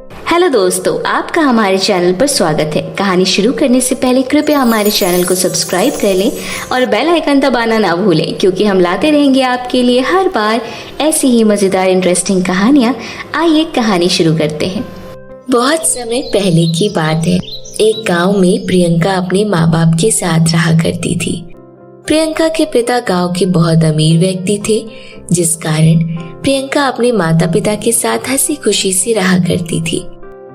Hello दोस्तों, आपका हमारे चैनल पर स्वागत है। कहानी शुरू करने से पहले कृपया हमारे चैनल को सब्सक्राइब कर लें और बेल आइकन दबाना ना भूलें, क्योंकि हम लाते रहेंगे आपके लिए हर बार ऐसी ही मज़ेदार इंटरेस्टिंग कहानियाँ। आइए कहानी शुरू करते हैं। बहुत समय पहले की बात है। एक गांव में प्रियंका अपने माँ बाप के साथ रहा करती थी। प्रियंका के पिता गांव के बहुत अमीर व्यक्ति थे, जिस कारण प्रियंका अपने माता पिता के साथ हंसी खुशी से रहा करती थी।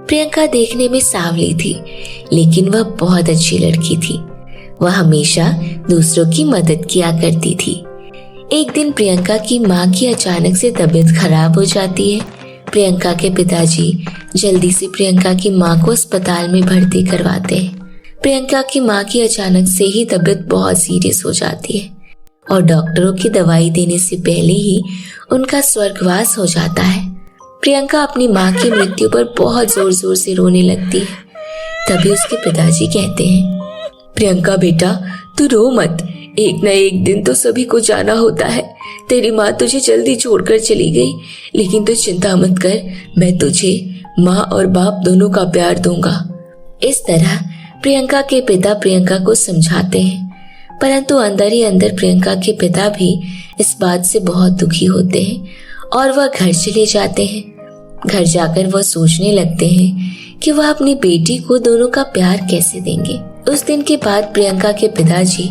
प्रियंका देखने में सांवली थी, लेकिन वह बहुत अच्छी लड़की थी। वह हमेशा दूसरों की मदद किया करती थी। एक दिन प्रियंका की माँ की अचानक से तबीयत खराब हो जाती है। प्रियंका के पिताजी जल्दी से प्रियंका की माँ को अस्पताल में भर्ती करवाते हैं। प्रियंका की माँ की अचानक से ही तबीयत बहुत सीरियस हो जाती है और डॉक्टरों की दवाई देने से पहले ही उनका स्वर्गवास हो जाता है। प्रियंका अपनी माँ की मृत्यु पर बहुत जोर जोर से रोने लगती है। तभी उसके पिताजी कहते हैं, प्रियंका बेटा, तू रो मत, एक न एक दिन तो सभी को जाना होता है। तेरी माँ तुझे जल्दी छोड़कर चली गई, लेकिन तू चिंता मत कर, मैं तुझे माँ और बाप दोनों का प्यार दूंगा। इस तरह प्रियंका के पिता प्रियंका को समझाते हैं, परंतु अंदर ही अंदर प्रियंका के पिता भी इस बात से बहुत दुखी होते हैं और वह घर चले जाते हैं। घर जाकर वह सोचने लगते हैं कि वह अपनी बेटी को दोनों का प्यार कैसे देंगे। उस दिन के बाद प्रियंका के पिताजी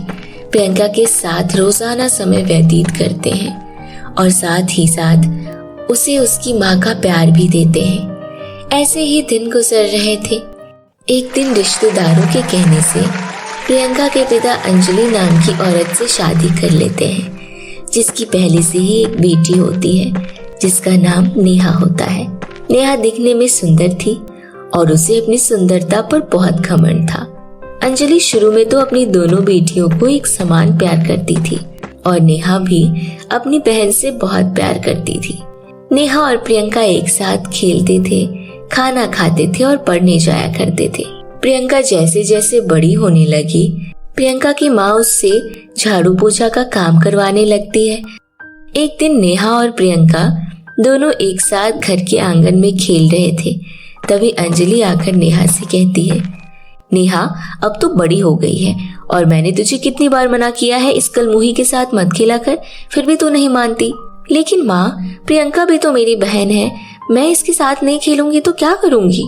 प्रियंका के साथ रोजाना समय व्यतीत करते हैं और साथ ही साथ उसे उसकी माँ का प्यार भी देते हैं। ऐसे ही दिन गुजर रहे थे। एक दिन रिश्तेदारों के कहने से प्रियंका के पिता अंजलि नाम की औरत से शादी कर लेते हैं, जिसकी पहले से ही एक बेटी होती है, जिसका नाम नेहा होता है। नेहा दिखने में सुंदर थी और उसे अपनी सुंदरता पर बहुत घमंड था। अंजलि शुरू में तो अपनी दोनों बेटियों को एक समान प्यार करती थी और नेहा भी अपनी बहन से बहुत प्यार करती थी। नेहा और प्रियंका एक साथ खेलते थे, खाना खाते थे और पढ़ने जाया करते थे। प्रियंका जैसे जैसे बड़ी होने लगी, प्रियंका की माँ उससे झाड़ू पोछा का काम करवाने लगती है। एक दिन नेहा और प्रियंका दोनों एक साथ घर के आंगन में खेल रहे थे। तभी अंजलि आकर नेहा से कहती है, नेहा, अब तू बड़ी हो गई है और मैंने तुझे कितनी बार मना किया है इस कलमुही के साथ मत खेला कर, फिर भी तू नहीं मानती। लेकिन माँ, प्रियंका भी तो मेरी बहन है, मैं इसके साथ नहीं खेलूंगी तो क्या करूंगी?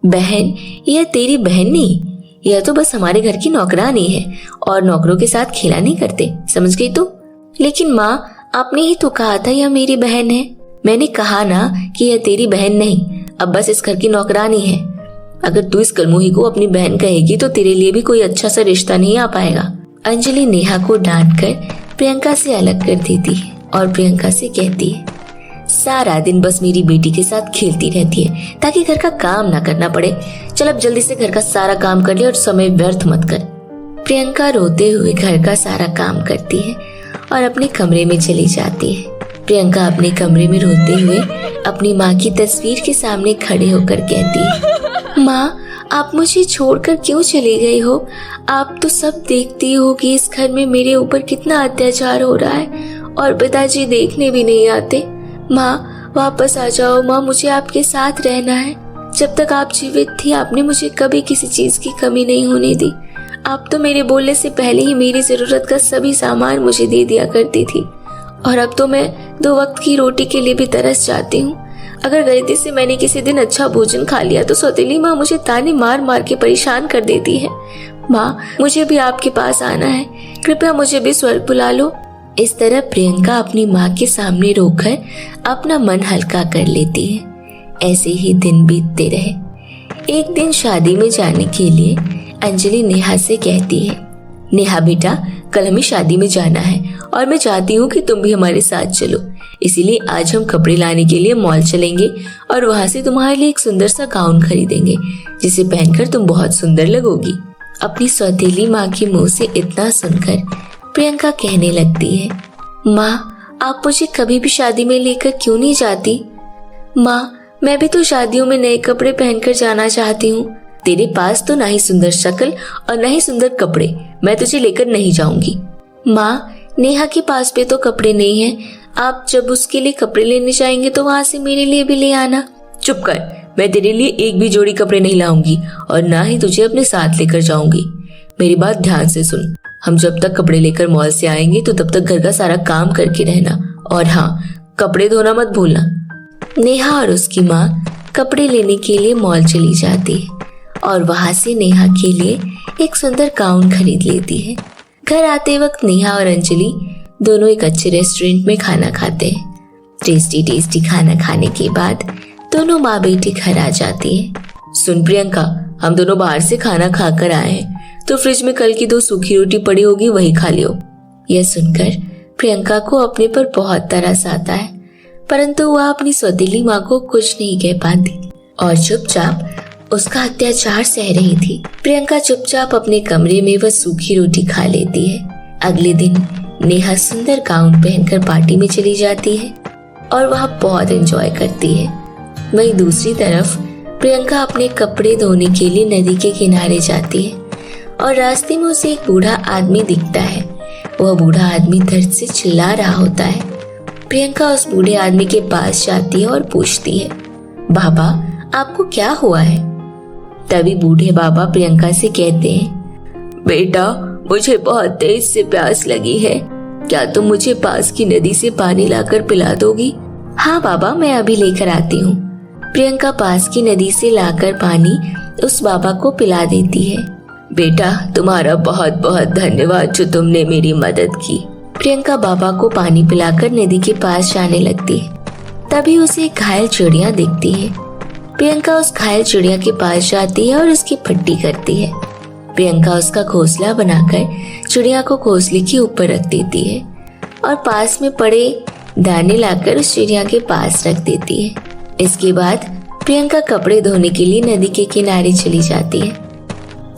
बहन, यह तेरी बहन नहीं, यह तो बस हमारे घर की नौकरानी है और नौकरों के साथ खेला नहीं करते, समझ गई तू? लेकिन माँ, आपने ही तो कहा था यह मेरी बहन है। मैंने कहा ना कि यह तेरी बहन नहीं, अब बस इस घर की नौकरानी है। अगर तू इस कलमुही को अपनी बहन कहेगी तो तेरे लिए भी कोई अच्छा सा रिश्ता नहीं आ पाएगा। अंजलि नेहा को डांट कर प्रियंका से अलग कर देती है और प्रियंका से कहती है, सारा दिन बस मेरी बेटी के साथ खेलती रहती है ताकि घर का काम ना करना पड़े। चल अब जल्दी से घर का सारा काम कर ले और समय व्यर्थ मत कर। प्रियंका रोते हुए घर का सारा काम करती है और अपने कमरे में चली जाती है। प्रियंका अपने कमरे में रोते हुए अपनी माँ की तस्वीर के सामने खड़े होकर कहती है, माँ, आप मुझे छोड़कर क्यों चली गई हो? आप तो सब देखती हो कि इस घर में मेरे ऊपर कितना अत्याचार हो रहा है और पिताजी देखने भी नहीं आते। माँ, वापस आ जाओ माँ, मुझे आपके साथ रहना है। जब तक आप जीवित थी आपने मुझे कभी किसी चीज की कमी नहीं होने दी। आप तो मेरे बोलने से पहले ही मेरी जरूरत का सभी सामान मुझे दे दिया करती थी और अब तो मैं 2 वक्त की रोटी के लिए भी तरस जाती हूँ। अगर गलती से मैंने किसी दिन अच्छा भोजन खा लिया तो सौतेली माँ मुझे ताने मार मार के परेशान कर देती है। माँ, मुझे भी आपके पास आना है, कृपया मुझे भी स्वर्ग बुला लो। इस तरह प्रियंका अपनी माँ के सामने रोकर अपना मन हल्का कर लेती है। ऐसे ही दिन बीतते रहे। एक दिन शादी में जाने के लिए अंजलि नेहा से कहती है, नेहा बेटा, कल हमें शादी में जाना है और मैं चाहती हूँ कि तुम भी हमारे साथ चलो। इसीलिए आज हम कपड़े लाने के लिए मॉल चलेंगे और वहाँ से तुम्हारे लिए एक सुंदर सा गाउन खरीदेंगे, जिसे पहनकर तुम बहुत सुंदर लगोगी। अपनी सौतेली माँ के मुंह से इतना सुनकर प्रियंका कहने लगती है, माँ, आप मुझे कभी भी शादी में लेकर क्यों नहीं जाती? माँ, मैं भी तो शादियों में नए कपड़े पहनकर जाना चाहती हूँ। तेरे पास तो ना ही सुंदर शक्ल और ना ही सुंदर कपड़े, मैं तुझे लेकर नहीं जाऊंगी। माँ, नेहा के पास भी तो कपड़े नहीं है, आप जब उसके लिए कपड़े लेने जाएंगे तो वहाँ से मेरे लिए भी ले आना। चुप कर, मैं तेरे लिए एक भी जोड़ी कपड़े नहीं लाऊंगी और ना ही तुझे अपने साथ लेकर जाऊंगी। मेरी बात ध्यान से सुन, हम जब तक कपड़े लेकर मॉल से आएंगे तो तब तक घर का सारा काम करके रहना, और हाँ, कपड़े धोना मत भूलना। नेहा और उसकी माँ कपड़े लेने के लिए मॉल चली जाती है और वहां से नेहा के लिए एक सुंदर गाउन खरीद लेती है। घर आते वक्त नेहा और अंजलि दोनों एक अच्छे रेस्टोरेंट में खाना खाते हैं। टेस्टी खाना खाने के बाद दोनों माँ बेटी घर आ जाती है। सुन प्रियंका, हम दोनों बाहर से खाना खाकर आए हैं, तो फ्रिज में कल की 2 सूखी रोटी पड़ी होगी, वही खा लियो। यह सुनकर प्रियंका को अपने पर बहुत तरस आता है, परंतु वह अपनी सौतेली माँ को कुछ नहीं कह पाती और चुपचाप उसका अत्याचार सह रही थी। प्रियंका चुपचाप अपने कमरे में वह सूखी रोटी खा लेती है। अगले दिन नेहा सुंदर गाउन पहनकर पार्टी में चली जाती है और वह बहुत एंजॉय करती है। वहीं दूसरी तरफ प्रियंका अपने कपड़े धोने के लिए नदी के किनारे जाती है और रास्ते में उसे एक बूढ़ा आदमी दिखता है। वह बूढ़ा आदमी दर्द से चिल्ला रहा होता है। प्रियंका उस बूढ़े आदमी के पास जाती है और पूछती है, बाबा आपको क्या हुआ है? तभी बूढ़े बाबा प्रियंका से कहते हैं, बेटा मुझे बहुत तेज से प्यास लगी है, क्या तुम मुझे पास की नदी से पानी लाकर पिला दोगी? हाँ बाबा, मैं अभी लेकर आती हूँ। प्रियंका पास की नदी से लाकर पानी उस बाबा को पिला देती है। बेटा तुम्हारा बहुत बहुत धन्यवाद जो तुमने मेरी मदद की। प्रियंका बाबा को पानी पिलाकर नदी के पास जाने लगती है। तभी उसे एक घायल चिड़िया दिखती है। प्रियंका उस घायल चिड़िया के पास जाती है और उसकी पट्टी करती है। प्रियंका उसका घोंसला बनाकर चिड़िया को घोंसले के ऊपर रख देती है और पास में पड़े दाने लाकर उस चिड़िया के पास रख देती है। इसके बाद प्रियंका कपड़े धोने के लिए नदी के किनारे चली जाती है।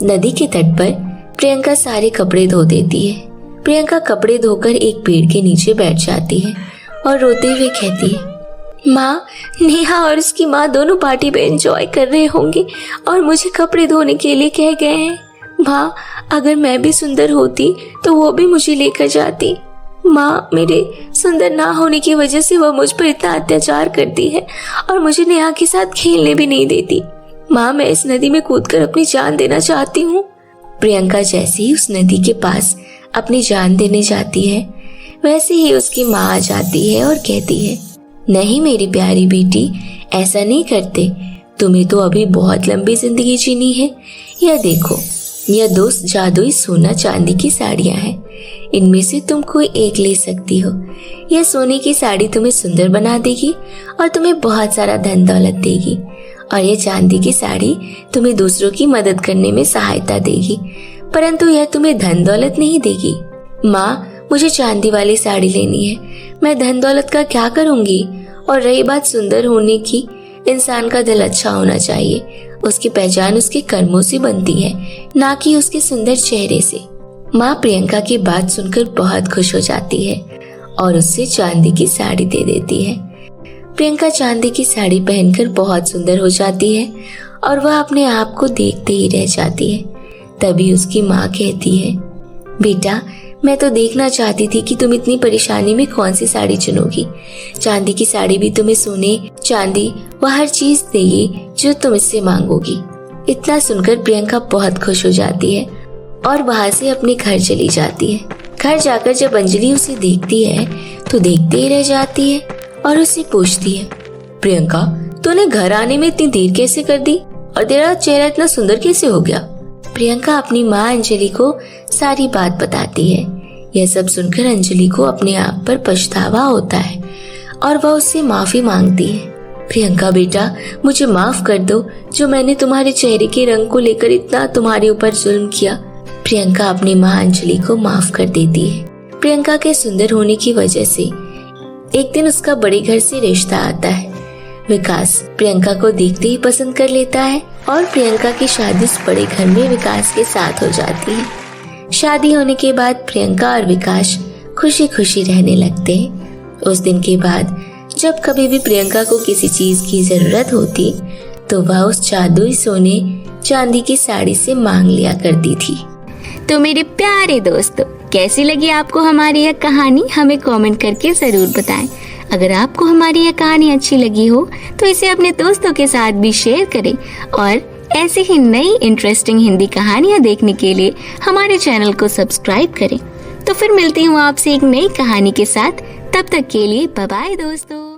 नदी के तट पर प्रियंका सारे कपड़े धो देती है। प्रियंका कपड़े धोकर एक पेड़ के नीचे बैठ जाती है और रोते हुए कहती है, माँ, नेहा और उसकी माँ दोनों पार्टी पे एंजॉय कर रहे होंगे और मुझे कपड़े धोने के लिए कह गए हैं। माँ, अगर मैं भी सुंदर होती तो वो भी मुझे लेकर जाती। माँ, मेरे सुंदर ना होने की वजह से वह मुझ पर इतना अत्याचार करती है और मुझे नेहा के साथ खेलने भी नहीं देती। माँ, मैं इस नदी में कूदकर अपनी जान देना चाहती हूँ। प्रियंका जैसे ही उस नदी के पास अपनी जान देने जाती है, वैसे ही उसकी माँ आ जाती है और कहती है, नहीं मेरी प्यारी बेटी, ऐसा नहीं करते, तुम्हें तो अभी बहुत लंबी जिंदगी जीनी है। यह देखो, यह 2 जादुई सोना चांदी की साड़ियाँ हैं, इनमें से तुम कोई एक ले सकती हो। यह सोने की साड़ी तुम्हें सुंदर बना देगी और तुम्हें बहुत सारा धन दौलत देगी, और यह चांदी की साड़ी तुम्हें दूसरों की मदद करने में सहायता देगी, परंतु यह तुम्हें धन दौलत नहीं देगी। माँ, मुझे चांदी वाली साड़ी लेनी है, मैं धन दौलत का क्या करूँगी? और रही बात सुंदर होने की, इंसान का दिल अच्छा होना चाहिए, उसकी पहचान उसके कर्मों से बनती है, ना कि उसके सुंदर चेहरे से। माँ प्रियंका की बात सुनकर बहुत खुश हो जाती है और उससे चांदी की साड़ी दे देती है। प्रियंका चांदी की साड़ी पहनकर बहुत सुंदर हो जाती है और वह अपने आप को देखते ही रह जाती है। तभी उसकी माँ कहती है, बेटा, मैं तो देखना चाहती थी कि तुम इतनी परेशानी में कौन सी साड़ी चुनोगी। चांदी की साड़ी भी तुम्हें सोने, चांदी व हर चीज देगी जो तुम इससे मांगोगी। इतना सुनकर प्रियंका बहुत खुश हो जाती है और वहां से अपने घर चली जाती है। घर जाकर जब अंजलि उसे देखती है तो देखते ही रह जाती है और उससे पूछती है, प्रियंका, तूने घर आने में इतनी देर कैसे कर दी और तेरा चेहरा इतना सुंदर कैसे हो गया? प्रियंका अपनी माँ अंजलि को सारी बात बताती है। यह सब सुनकर अंजलि को अपने आप पर पछतावा होता है और वह उससे माफी मांगती है। प्रियंका बेटा, मुझे माफ कर दो जो मैंने तुम्हारे चेहरे के रंग को लेकर इतना तुम्हारे ऊपर जुल्म किया। प्रियंका अपनी माँ अंजलि को माफ कर देती है। प्रियंका के सुंदर होने की वजह से एक दिन उसका बड़े घर से रिश्ता आता है। विकास प्रियंका को देखते ही पसंद कर लेता है और प्रियंका की शादी उस बड़े घर में विकास के साथ हो जाती है। शादी होने के बाद प्रियंका और विकास खुशी खुशी रहने लगते हैं। उस दिन के बाद जब कभी भी प्रियंका को किसी चीज की जरूरत होती तो वह उस जादुई सोने चांदी की साड़ी से मांग लिया करती थी। तो मेरे प्यारे दोस्तों, कैसी लगी आपको हमारी यह कहानी? हमें कमेंट करके जरूर बताएं अगर आपको हमारी यह कहानी अच्छी लगी हो तो इसे अपने दोस्तों के साथ भी शेयर करें और ऐसी ही नई इंटरेस्टिंग हिंदी कहानियाँ देखने के लिए हमारे चैनल को सब्सक्राइब करें। तो फिर मिलती हूँ आपसे एक नई कहानी के साथ। तब तक के लिए बाय बाय दोस्तों।